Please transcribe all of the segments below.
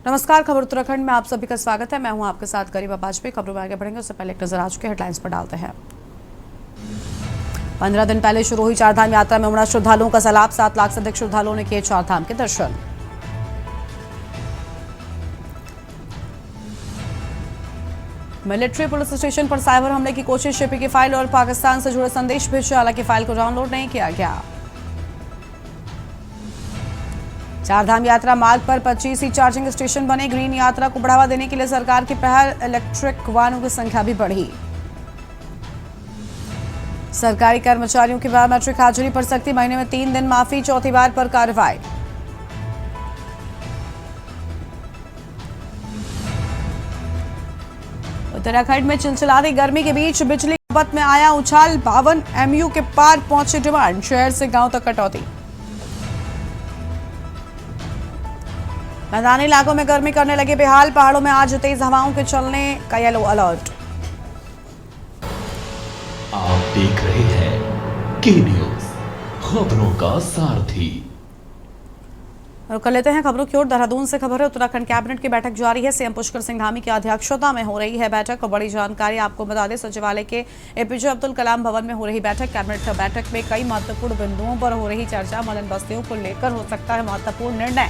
नमस्कार, खबर उत्तराखंड में आप सभी का स्वागत है। मैं हूं आपके साथ गरिमा वाजपेयी। खबरों में आगे बढ़ेंगे उससे पहले एक नजर आ चुके हेडलाइंस पर डालते हैं। 15 दिन पहले शुरू हुई चारधाम यात्रा में उमड़ा श्रद्धालुओं का सैलाब। 7 लाख से अधिक श्रद्धालुओं ने किए चारधाम के दर्शन। मिलिट्री पुलिस स्टेशन पर साइबर हमले की कोशिश। एपी की फाइल और पाकिस्तान से जुड़े संदेश भेजे, हालांकि फाइल को डाउनलोड नहीं किया गया। चारधाम यात्रा मार्ग पर 25 ही चार्जिंग स्टेशन बने। ग्रीन यात्रा को बढ़ावा देने के लिए सरकार की पहल। इलेक्ट्रिक वाहनों की संख्या भी बढ़ी। सरकारी कर्मचारियों की बायोमेट्रिक हाजिरी पर सख्ती। महीने में 3 दिन माफी, चौथी बार पर कार्रवाई। उत्तराखंड में चिलचिलाती गर्मी के बीच बिजली खपत में आया उछाल। 52 MU के पार पहुंची डिमांड। शहर से गांव तक कटौती। मैदानी इलाकों में गर्मी करने लगे बेहाल। पहाड़ों में आज तेज हवाओं के चलने का येलो अलर्ट। आप देख रहे हैं के न्यूज, खबरों का सारथी। और कर लेते हैं खबरों की ओर। देहरादून से खबर है, उत्तराखंड कैबिनेट की बैठक जारी है। सीएम पुष्कर सिंह धामी की अध्यक्षता में हो रही है बैठक। और बड़ी जानकारी आपको बता दें, सचिवालय के एपीजे अब्दुल कलाम भवन में हो रही बैठक। कैबिनेट बैठक में कई महत्वपूर्ण बिंदुओं पर हो रही चर्चा। मलन बस्तियों को लेकर हो सकता है महत्वपूर्ण निर्णय।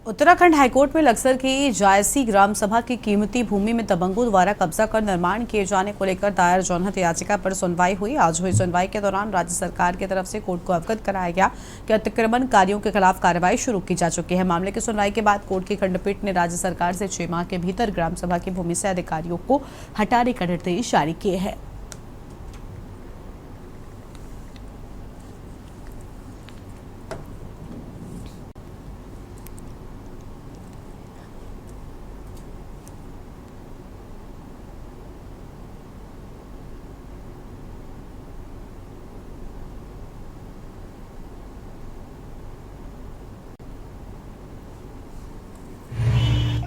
उत्तराखंड हाईकोर्ट में लक्सर की जायसी ग्राम सभा की कीमती भूमि में दबंगों द्वारा कब्जा कर निर्माण किए जाने को लेकर दायर जनहित याचिका पर सुनवाई हुई। आज हुई सुनवाई के दौरान राज्य सरकार की तरफ से कोर्ट को अवगत कराया गया कि अतिक्रमणकारियों के खिलाफ कार्रवाई शुरू की जा चुकी है। मामले की सुनवाई के बाद कोर्ट की खंडपीठ ने राज्य सरकार से 6 माह के भीतर ग्राम सभा की भूमि से अधिकारियों को हटाने का निर्देश जारी किए हैं।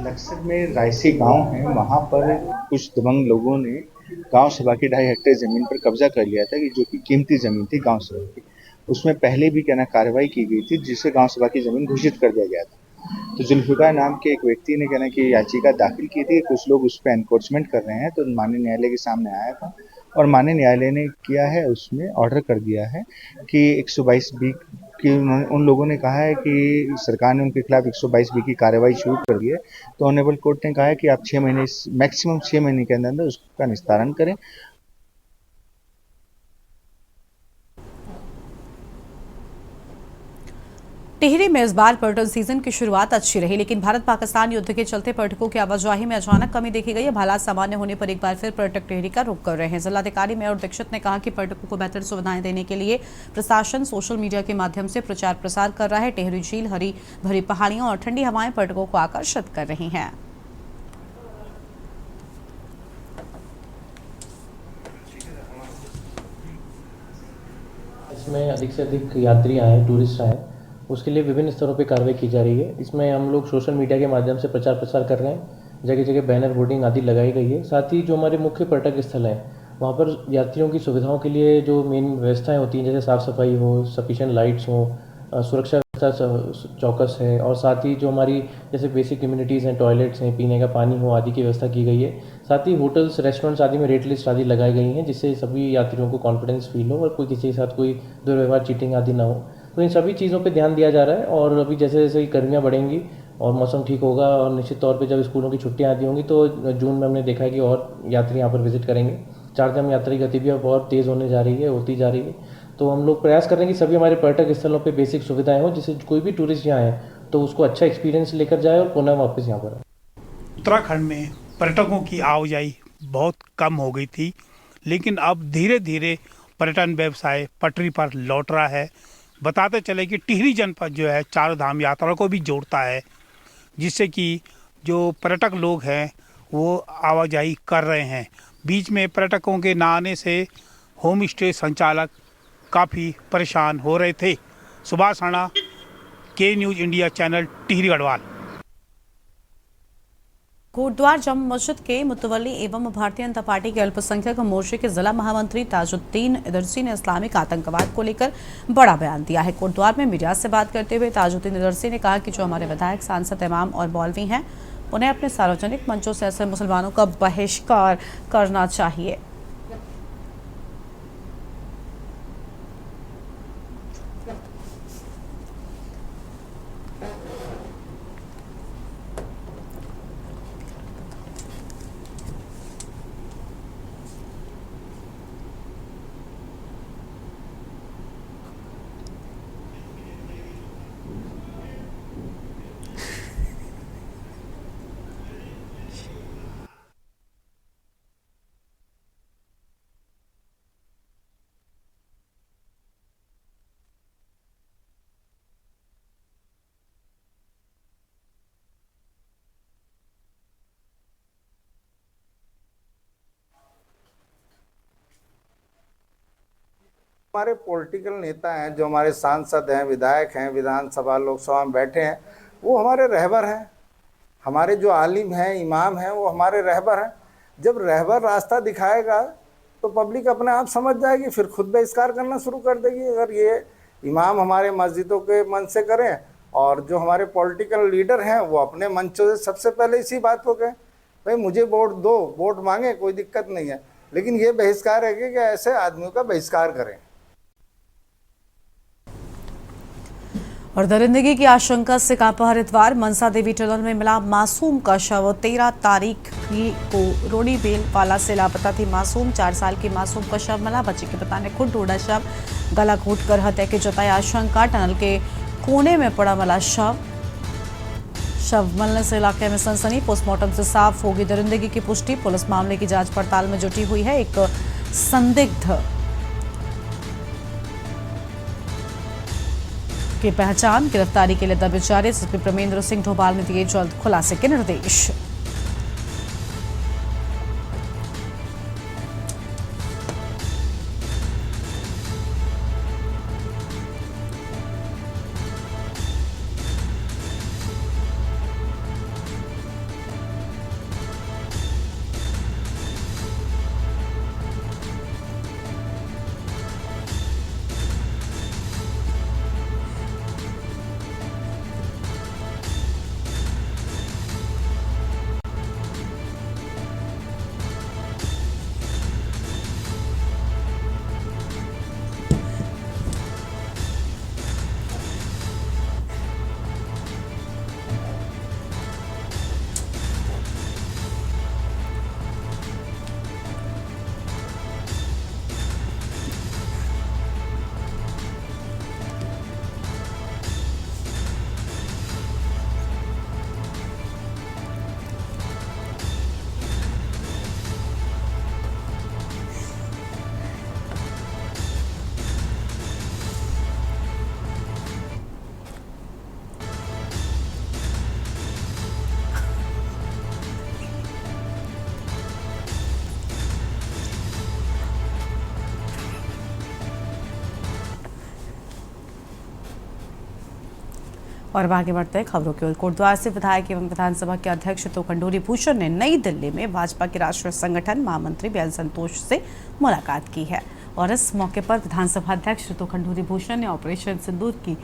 लक्सर में रायसी गांव है, वहां पर कुछ दबंग लोगों ने गांव सभा की 2.5 हेक्टेयर जमीन पर कब्जा कर लिया था, कि जो कि कीमती जमीन थी गांव सभा की। उसमें पहले भी कार्रवाई की गई थी, जिससे गांव सभा की जमीन घोषित कर दिया गया था। तो जुल्फिकार नाम के एक व्यक्ति ने कि याचिका दाखिल की थी, कुछ लोग उस पर एनक्रोचमेंट कर रहे हैं। तो माननीय न्यायालय के सामने आया था और माननीय न्यायालय ने किया है, उसमें ऑर्डर कर दिया है कि 122B कि उन लोगों ने कहा है कि सरकार ने उनके खिलाफ 122B की कार्रवाई शुरू कर दी है। तो ऑनरेबल कोर्ट ने कहा है कि आप 6 महीने, मैक्सिमम 6 महीने के अंदर उसका निस्तारण करें। टिहरी में इस बार पर्यटन सीजन की शुरुआत अच्छी रही, लेकिन भारत पाकिस्तान युद्ध के चलते पर्यटकों की आवाजाही में अचानक कमी देखी गई है। हालात सामान्य होने पर एक बार फिर पर्यटक टिहरी का रुख कर रहे हैं। जिलाधिकारी मयूर दीक्षित ने कहा कि पर्यटकों को बेहतर सुविधाएं देने के लिए प्रशासन सोशल मीडिया के माध्यम से प्रचार प्रसार कर रहा है। टिहरी झील, हरी भरी पहाड़ियां और ठंडी हवाएं पर्यटकों को आकर्षित कर रही हैं। इसमें अधिक से अधिक यात्री आए, टूरिस्ट आए, उसके लिए विभिन्न स्तरों पे कार्रवाई की जा रही है। इसमें हम लोग सोशल मीडिया के माध्यम से प्रचार प्रसार कर रहे हैं, जगह जगह बैनर बोर्डिंग आदि लगाई गई है। साथ ही जो हमारे मुख्य पर्यटक स्थल हैं वहाँ पर यात्रियों की सुविधाओं के लिए जो मेन व्यवस्थाएं होती हैं, जैसे साफ़ सफाई हो, सफिशिएंट लाइट्स हो, सुरक्षा व्यवस्था चौकस है, और साथ ही जो हमारी जैसे बेसिक कम्युनिटीज़ हैं, टॉयलेट्स हैं, पीने का पानी हो आदि की व्यवस्था की गई है। साथ ही होटल्स, रेस्टोरेंट्स आदि में रेट लिस्ट आदि लगाई गई हैं, जिससे सभी यात्रियों को कॉन्फिडेंस फील हो और कोई किसी के साथ कोई दुर्व्यवहार, चीटिंग आदि ना हो। तो इन सभी चीज़ों पे ध्यान दिया जा रहा है। और अभी जैसे जैसे गर्मियाँ बढ़ेंगी और मौसम ठीक होगा और निश्चित तौर पे जब स्कूलों की छुट्टियाँ आती होंगी तो जून में हमने देखा है कि और यात्री यहाँ पर विजिट करेंगे। चारधाम यात्रा की गतिविधियाँ बहुत तेज़ होने जा रही है, होती जा रही है। तो हम लोग प्रयास कर रहे हैं कि सभी हमारे पर्यटक स्थलों पे बेसिक सुविधाएं हो, जिससे कोई भी टूरिस्ट यहाँ आए तो उसको अच्छा एक्सपीरियंस लेकर जाए और पुनः वापस यहाँ पर आए। उत्तराखंड में पर्यटकों की आवाजाही बहुत कम हो गई थी, लेकिन अब धीरे धीरे पर्यटन व्यवसाय पटरी पर लौट रहा है। बताते चले कि टिहरी जनपद जो है चार धाम यात्रा को भी जोड़ता है, जिससे कि जो पर्यटक लोग हैं वो आवाजाही कर रहे हैं। बीच में पर्यटकों के ना आने से होम स्टे संचालक काफ़ी परेशान हो रहे थे। सुभाष राणा, के news India channel, Tehri Garhwal. Kotdwar Jama Masjid के मुतवल्ली एवं भारतीय जनता पार्टी के अल्पसंख्यक मोर्चे के जिला महामंत्री ताजुद्दीन इदरसी ने इस्लामिक आतंकवाद को लेकर बड़ा बयान दिया है। कोटद्वार में मीडिया से बात करते हुए ताजुद्दीन इदरसी ने कहा कि जो हमारे विधायक, सांसद, इमाम और मौलवी हैं, उन्हें अपने सार्वजनिक मंचों से ऐसे मुसलमानों का बहिष्कार करना चाहिए। हमारे पॉलिटिकल नेता हैं, जो हमारे सांसद हैं, विधायक हैं, विधानसभा लोकसभा में बैठे हैं, वो हमारे रहबर हैं। हमारे जो आलिम हैं, इमाम हैं, वो हमारे रहबर हैं। जब रहबर रास्ता दिखाएगा तो पब्लिक अपने आप समझ जाएगी, फिर खुद बहिष्कार करना शुरू कर देगी। अगर ये इमाम हमारे मस्जिदों के मन से करें और जो हमारे पॉलिटिकल लीडर हैं वो अपने मंचों से सबसे पहले इसी बात को कहें, भाई मुझे वोट दो, वोट मांगे, कोई दिक्कत नहीं है, लेकिन ये बहिष्कार है कि ऐसे आदमियों का बहिष्कार करें। और दरिंदगी की आशंका से कांपा हरिद्वार। मनसा देवी टनल में मिला मासूम का शव। 13 तारीख को रोडी बेल वाला से लापता थी मासूम। 4 साल की मासूम का शव मिला। बच्ची के पिता ने खुद ढूंढा शव, गला घोंटकर हत्या की जताई आशंका। टनल के कोने में पड़ा मिला शव मिलने से इलाके में सनसनी। पोस्टमार्टम से साफ होगी दरिंदगी की पुष्टि। पुलिस मामले की जांच पड़ताल में जुटी हुई है। एक संदिग्ध की पहचान, गिरफ्तारी के लिए दबिश जारी। एसपी प्रमेंद्र सिंह ढोभाल ने दिए जल्द खुलासे के निर्देश। और अब आगे बढ़ते हैं खबरों की ओर। कोटद्वार से विधायक एवं विधानसभा के अध्यक्ष तो खंडूरी भूषण ने नई दिल्ली में भाजपा के राष्ट्रीय संगठन महामंत्री बी एल संतोष से मुलाकात की है और इस मौके पर विधानसभा अध्यक्ष तो खंडूरी भूषण ने ऑपरेशन सिंदूर की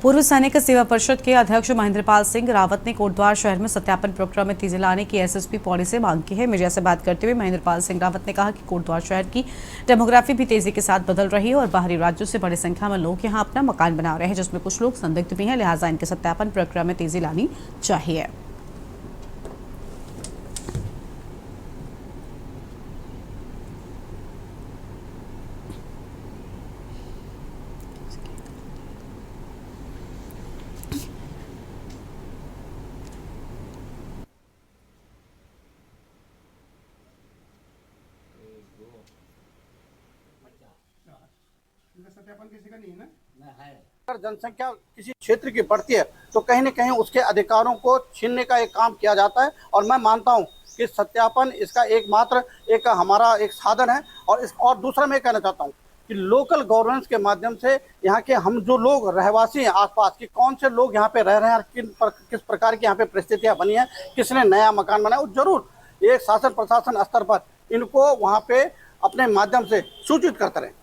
पूर्व सैनिक सेवा परिषद के अध्यक्ष महेंद्रपाल सिंह रावत ने कोटद्वार शहर में सत्यापन प्रक्रिया में तेजी लाने की एसएसपी पौड़ी से मांग की है। मीडिया से बात करते हुए महेंद्रपाल सिंह रावत ने कहा कि कोटद्वार शहर की डेमोग्राफी भी तेजी के साथ बदल रही है और बाहरी राज्यों से बड़ी संख्या में लोग यहां अपना मकान बना रहे हैं, जिसमें कुछ लोग संदिग्ध भी हैं, लिहाजा इनके सत्यापन प्रक्रिया में तेजी लानी चाहिए। अगर जनसंख्या किसी क्षेत्र की बढ़ती है तो कहीं न कहीं उसके अधिकारों को छीनने का एक काम किया जाता है और मैं मानता हूं कि सत्यापन इसका एकमात्र एक हमारा एक साधन है। और दूसरा मैं कहना चाहता हूं कि लोकल गवर्नेंस के माध्यम से यहाँ के हम जो लोग रहवासी हैं आसपास के कौन से लोग यहाँ पे रह रहे हैं, किस प्रकार की यहाँ पे परिस्थितियाँ बनी है, किसने नया मकान बनाया, जरूर एक शासन प्रशासन स्तर पर इनको वहाँ पे अपने माध्यम से सूचित करते रहें।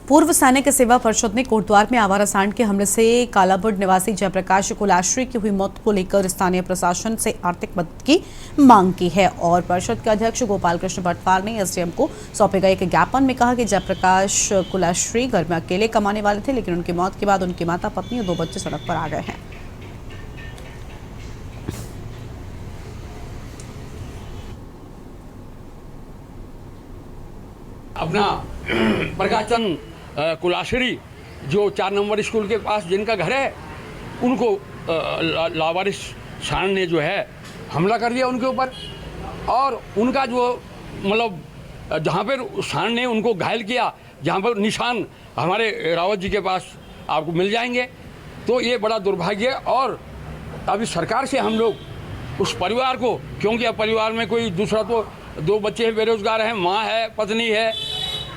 पूर्व सैनिक सेवा परिषद ने कोटद्वार में आवारा सांड के हमले से कालाबुड निवासी जयप्रकाश कुलाश्री की हुई मौत को लेकर स्थानीय प्रशासन से आर्थिक मदद की मांग की है और परिषद के अध्यक्ष गोपाल कृष्ण भट्टवाल ने एसडीएम को सौंपे गए एक ज्ञापन में कहा कि जयप्रकाश कुलाश्री घर में अकेले कमाने वाले थे, लेकिन उनकी मौत के बाद उनकी माता, पत्नी और 2 बच्चे सड़क पर आ गए हैं। अपना प्रकाश चंद कुलाश्री जो 4 नंबर स्कूल के पास जिनका घर है, उनको लावारिस सांड ने जो है हमला कर दिया उनके ऊपर और उनका जो मतलब जहाँ पर सांड ने उनको घायल किया, जहाँ पर निशान हमारे रावत जी के पास आपको मिल जाएंगे। तो ये बड़ा दुर्भाग्य है और अभी सरकार से हम लोग उस परिवार को, क्योंकि अब परिवार में कोई दूसरा तो 2 बच्चे बेरोजगार हैं, माँ है, पत्नी है,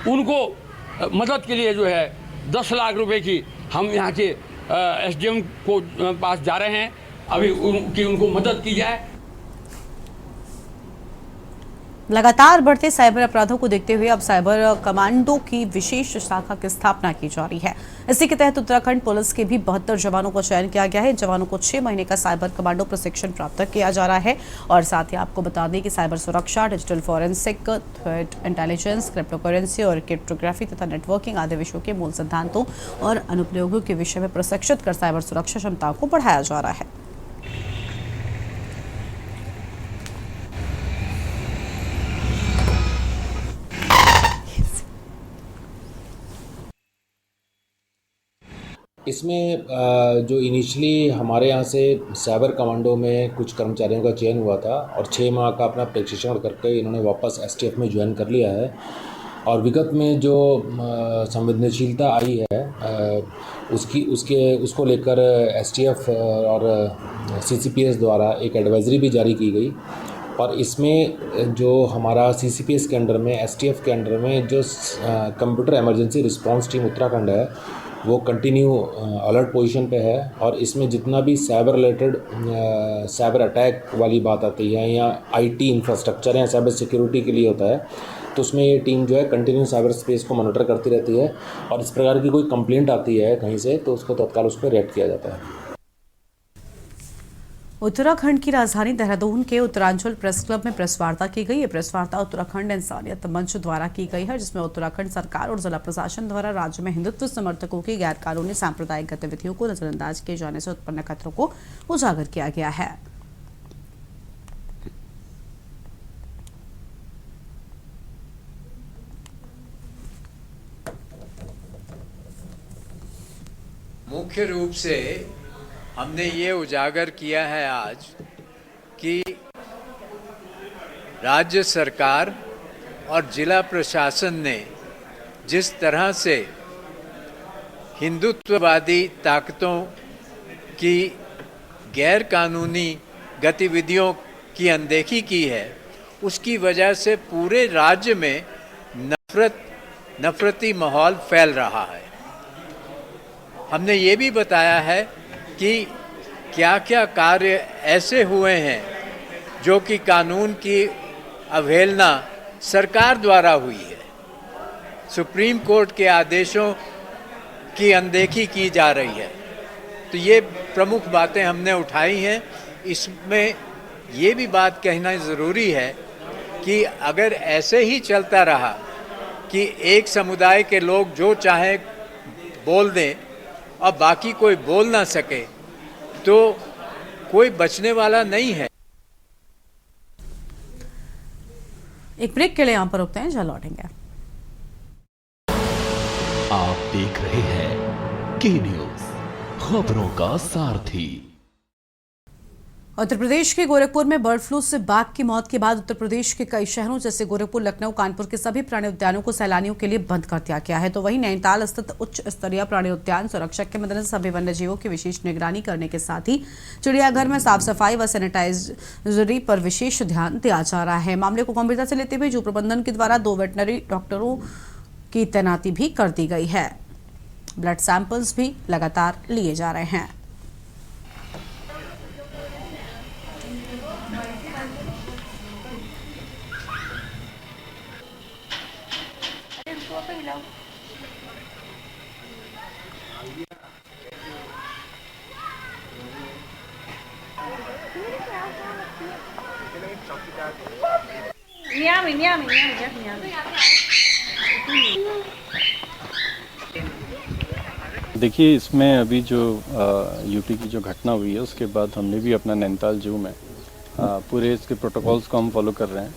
उनको मदद के लिए जो है 10 लाख रुपए की हम यहाँ के एसडीएम को पास जा रहे हैं, अभी उनको मदद की जाए। लगातार बढ़ते साइबर अपराधों को देखते हुए अब साइबर कमांडो की विशेष शाखा की स्थापना की जा रही है। इसी के तहत उत्तराखंड पुलिस के भी 72 जवानों का चयन किया गया है। जवानों को 6 महीने का साइबर कमांडो प्रशिक्षण प्राप्त किया जा रहा है और साथ ही आपको बता दें कि साइबर सुरक्षा, digital forensic, threat intelligence, cryptocurrency और क्रिप्टोग्राफी तथा नेटवर्किंग आदि विषयों के मूल सिद्धांतों और अनुप्रयोगों के विषय में प्रशिक्षित कर साइबर सुरक्षा क्षमताओं को बढ़ाया जा रहा है। इसमें जो इनिशियली हमारे यहाँ से साइबर कमांडो में कुछ कर्मचारियों का चयन हुआ था और 6 माह का अपना प्रशिक्षण करके इन्होंने वापस एसटीएफ में ज्वाइन कर लिया है और विगत में जो संवेदनशीलता आई है उसको लेकर एसटीएफ और सीसीपीएस द्वारा एक एडवाइजरी भी जारी की गई और इसमें जो हमारा सीसीपीएस के अंडर में, एसटीएफ के अंडर में जो computer emergency response team Uttarakhand है वो कंटिन्यू अलर्ट पोजीशन पे है और इसमें जितना भी साइबर रिलेटेड साइबर अटैक वाली बात आती है या आईटी इंफ्रास्ट्रक्चर या साइबर सिक्योरिटी के लिए होता है तो उसमें ये टीम जो है कंटिन्यू साइबर स्पेस को मॉनिटर करती रहती है और इस प्रकार की कोई कंप्लेंट आती है कहीं से तो उसको तत्काल उस पर रिएक्ट किया जाता है। उत्तराखंड की राजधानी देहरादून के उत्तरांचल प्रेस क्लब में प्रेस वार्ता की गई। ये प्रेस वार्ता उत्तराखंड इंसानियत मंच द्वारा की गई है, जिसमें उत्तराखंड सरकार और जिला प्रशासन द्वारा राज्य में हिंदुत्व समर्थकों की गैर कानूनी सांप्रदायिक गतिविधियों को नजरअंदाज किए जाने से उत्पन्न खतरों को उजागर किया गया है। मुख्य रूप से हमने ये उजागर किया है आज कि राज्य सरकार और जिला प्रशासन ने जिस तरह से हिंदुत्ववादी ताकतों की गैर कानूनी गतिविधियों की अनदेखी की है, उसकी वजह से पूरे राज्य में नफरती माहौल फैल रहा है। हमने ये भी बताया है कि क्या क्या कार्य ऐसे हुए हैं जो कि कानून की अवहेलना सरकार द्वारा हुई है, सुप्रीम कोर्ट के आदेशों की अनदेखी की जा रही है। तो ये प्रमुख बातें हमने उठाई हैं। इसमें ये भी बात कहना ज़रूरी है कि अगर ऐसे ही चलता रहा कि एक समुदाय के लोग जो चाहे बोल दें और बाकी कोई बोल ना सके, तो कोई बचने वाला नहीं है। एक ब्रेक के लिए यहाँ पर रुकते हैं, जल्द लौटेंगे। आप देख रहे हैं के न्यूज, खबरों का सारथी। उत्तर प्रदेश के गोरखपुर में बर्ड फ्लू से बाघ की मौत के बाद उत्तर प्रदेश के कई शहरों जैसे गोरखपुर, लखनऊ, कानपुर के सभी प्राणी उद्यानों को सैलानियों के लिए बंद कर दिया गया है। तो वहीं नैनीताल स्थित उच्च स्तरीय प्राणी उद्यान सुरक्षक के मद्देनजर सभी वन्य जीवों की विशेष निगरानी करने के साथ ही चिड़ियाघर में साफ सफाई व सैनिटाइजरी पर विशेष ध्यान दिया जा रहा है। मामले को गंभीरता से लेते हुए जू प्रबंधन के द्वारा 2 वेटनरी डॉक्टरों की तैनाती भी कर दी गई है। ब्लड सैंपल्स भी लगातार लिए जा रहे हैं। देखिए, इसमें अभी जो यूपी की जो घटना हुई है उसके बाद हमने भी अपना नैनीताल जू में पूरे इसके प्रोटोकॉल्स को हम फॉलो कर रहे हैं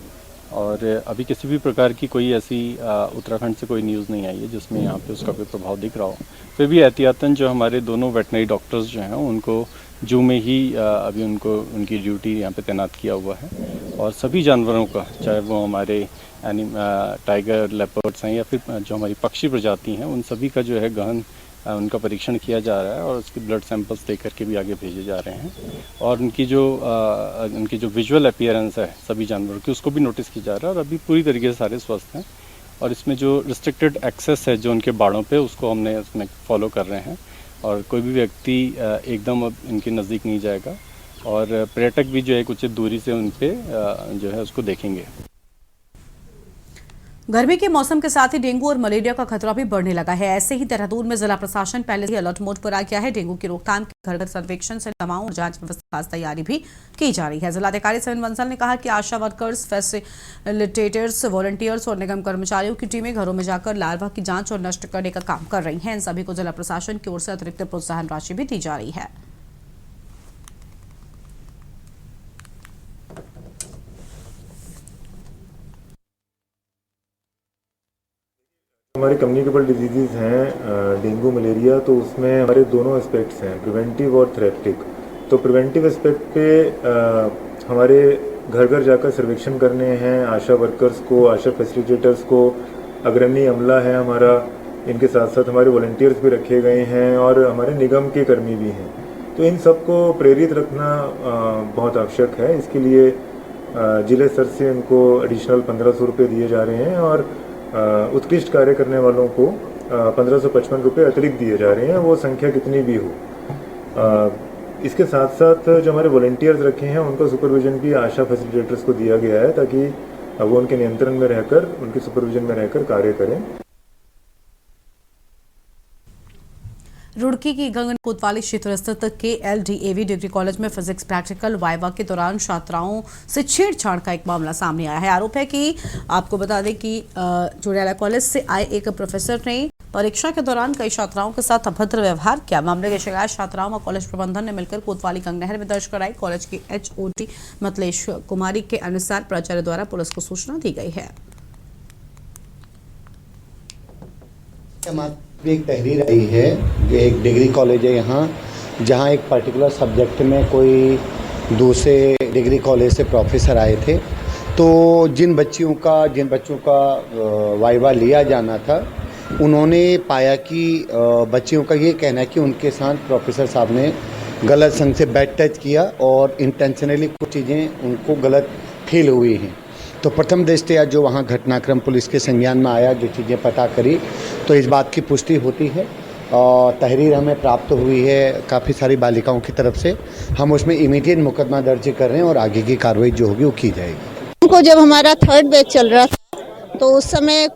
और अभी किसी भी प्रकार की कोई ऐसी उत्तराखंड से कोई न्यूज़ नहीं आई है जिसमें यहाँ पे उसका कोई प्रभाव दिख रहा हो। फिर भी एहतियातन जो हमारे दोनों वेटनरी डॉक्टर्स जो हैं उनको जू में ही अभी उनकी ड्यूटी यहाँ पे तैनात किया हुआ है और सभी जानवरों का, चाहे वो हमारे टाइगर, लेपर्ड्स हैं या फिर जो हमारी पक्षी प्रजाति हैं, उन सभी का जो है गहन उनका परीक्षण किया जा रहा है और उसके ब्लड सैंपल्स दे करके भी आगे भेजे जा रहे हैं और उनकी जो विजुअल अपीयरेंस है सभी जानवरों की, उसको भी नोटिस किया जा रहा है और अभी पूरी तरीके से सारे स्वस्थ हैं और इसमें जो रिस्ट्रिक्टेड एक्सेस है जो उनके बाड़ों पे, उसको हमने उसमें फॉलो कर रहे हैं और कोई भी व्यक्ति एकदम अब इनके नज़दीक नहीं जाएगा और पर्यटक भी जो है एक उचित दूरी से उन पे जो है उसको देखेंगे। गर्मी के मौसम के साथ ही डेंगू और मलेरिया का खतरा भी बढ़ने लगा है। ऐसे ही देहरादून में जिला प्रशासन पहले ही अलर्ट मोड पर आ गया है। डेंगू की रोकथाम के घर-घर सर्वेक्षण से दवाओं और जांच व्यवस्था खास तैयारी भी की जा रही है। जिलाधिकारी सविन बंसल ने कहा कि आशा वर्कर्स, फैसिलिटेटर्स, वॉलंटियर्स और निगम कर्मचारियों की टीमें घरों में जाकर लार्वा की जांच और नष्ट करने का काम कर रही हैं। इन सभी को जिला प्रशासन की ओर से अतिरिक्त प्रोत्साहन राशि भी दी जा रही है। हमारे कम्युनिकेबल डिजीज़ हैं डेंगू, मलेरिया, तो उसमें हमारे दोनों एस्पेक्ट्स हैं, प्रिवेंटिव और थेरेप्टिक। तो प्रिवेंटिव एस्पेक्ट पे हमारे घर घर जाकर सर्वेक्षण करने हैं, आशा वर्कर्स को, आशा फैसिलिटेटर्स को, अग्रणी अमला है हमारा, इनके साथ साथ हमारे वॉलंटियर्स भी रखे गए हैं और हमारे निगम के कर्मी भी हैं। तो इन सबको प्रेरित रखना बहुत आवश्यक है। इसके लिए जिले स्तर से उनको एडिशनल 1500 रुपये दिए जा रहे हैं और उत्कृष्ट कार्य करने वालों को 1555 रुपये अतिरिक्त दिए जा रहे हैं, वो संख्या कितनी भी हो। इसके साथ साथ जो हमारे वॉलंटियर्स रखे हैं उनका सुपरविजन भी आशा फैसिलिटेटर्स को दिया गया है ताकि वो उनके नियंत्रण में रहकर, उनके सुपरविजन में रहकर कार्य करें। रुड़की की गगन कोतवाली क्षेत्र स्थित KLDAV डिग्री कॉलेज में फिजिक्स प्रैक्टिकल वाइवा के दौरान छात्राओं से छेड़छाड़ का एक मामला सामने आया है। आरोप है कि आपको बता दें कि जोड़ियाला कॉलेज से आए एक प्रोफेसर ने परीक्षा के दौरान कई छात्राओं के साथ अभद्र व्यवहार किया। मामले की शिकायत छात्राओं व कॉलेज प्रबंधन ने मिलकर कोतवाली गंग नहर में दर्ज कराई। कॉलेज की HOD मतलेश कुमारी के अनुसार प्राचार्य द्वारा पुलिस को सूचना दी गई है। एक तहरीर आई है, एक डिग्री कॉलेज है यहाँ, जहाँ एक पर्टिकुलर सब्जेक्ट में कोई दूसरे डिग्री कॉलेज से प्रोफेसर आए थे, तो जिन बच्चों का वाइवा लिया जाना था, उन्होंने पाया कि बच्चियों का ये कहना है कि उनके साथ प्रोफेसर साहब ने गलत संग से बैड टच किया और इंटेंशनली कुछ चीज़ें उनको गलत फील हुई हैं। तो प्रथम दृष्टया जो वहाँ घटनाक्रम पुलिस के संज्ञान में आया, जो चीज़ें पता करी, तो इस बात की पुष्टि होती है और तहरीर हमें प्राप्त हुई है काफ़ी सारी बालिकाओं की तरफ से। हम उसमें इमीडिएट मुकदमा दर्ज कर रहे हैं और आगे की कार्रवाई जो होगी वो की जाएगी। उनको जब हमारा 3rd बैच चल रहा था तो उस समय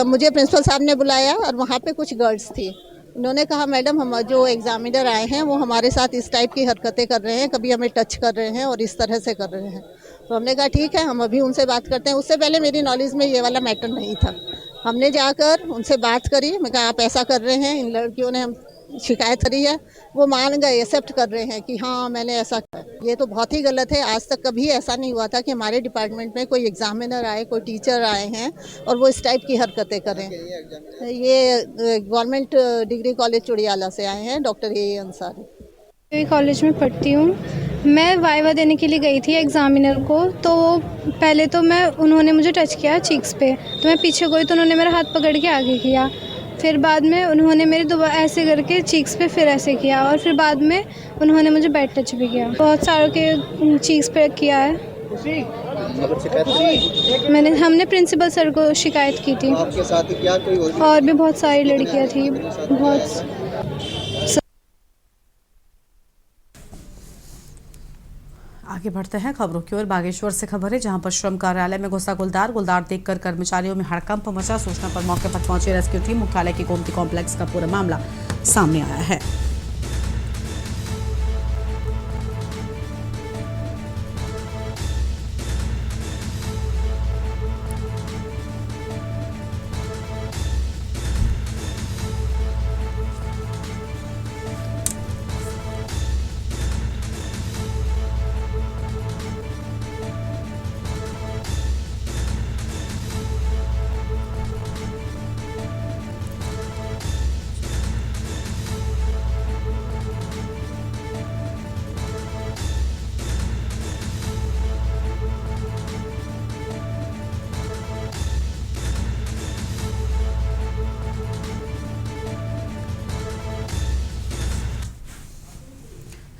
मुझे प्रिंसिपल साहब ने बुलाया और वहाँ पे कुछ गर्ल्स थी। उन्होंने कहा मैडम हम जो एग्जामिनर आए हैं वो हमारे साथ इस टाइप की हरकतें कर रहे हैं, कभी हमें टच कर रहे हैं और इस तरह से कर रहे हैं। तो हमने कहा ठीक है, हम अभी उनसे बात करते हैं। उससे पहले मेरी नॉलेज में ये वाला मैटर नहीं था। हमने जाकर उनसे बात करी, मैं कहा आप ऐसा कर रहे हैं, इन लड़कियों ने हम शिकायत करी है। वो मान गए, एक्सेप्ट कर रहे हैं कि हाँ मैंने ऐसा किया। ये तो बहुत ही गलत है। आज तक कभी ऐसा नहीं हुआ था कि हमारे डिपार्टमेंट में कोई एग्जामिनर आए, कोई टीचर आए हैं और वो इस टाइप की हरकतें करें। ये गवर्नमेंट डिग्री कॉलेज चुड़ियाला से आए हैं, डॉक्टर ए अंसारी। कॉलेज में पढ़ती हूँ। मैं वाइवा देने के लिए गई थी एग्ज़ामिनर को, तो पहले तो उन्होंने मुझे टच किया चीक्स पे, तो मैं पीछे गई तो उन्होंने मेरा हाथ पकड़ के आगे किया। फिर बाद में उन्होंने मेरे दोबारा ऐसे करके चीक्स पे फिर ऐसे किया और फिर बाद में उन्होंने मुझे बैड टच भी किया। बहुत सारों के चीक्स पे किया है। हमने प्रिंसिपल सर को शिकायत की थी। आपके साथ क्या कोई और भी बहुत सारी लड़कियाँ थी। बहुत आगे बढ़ते हैं खबरों की ओर। बागेश्वर से खबर है, जहां पर श्रम कार्यालय में घुसा गुलदार देखकर कर्मचारियों में हड़कंप मचा। सूचना पर मौके पर पहुंची रेस्क्यू टीम। मुख्यालय के गोमती कॉम्प्लेक्स का पूरा मामला सामने आया है।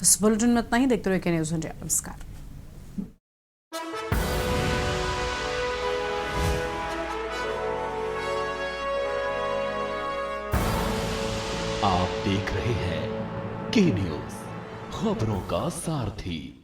इस बुलेटिन में इतना ही। देखते रहिए न्यूज़ इंडिया। नमस्कार। आप देख रहे हैं के न्यूज़, खबरों का सारथी।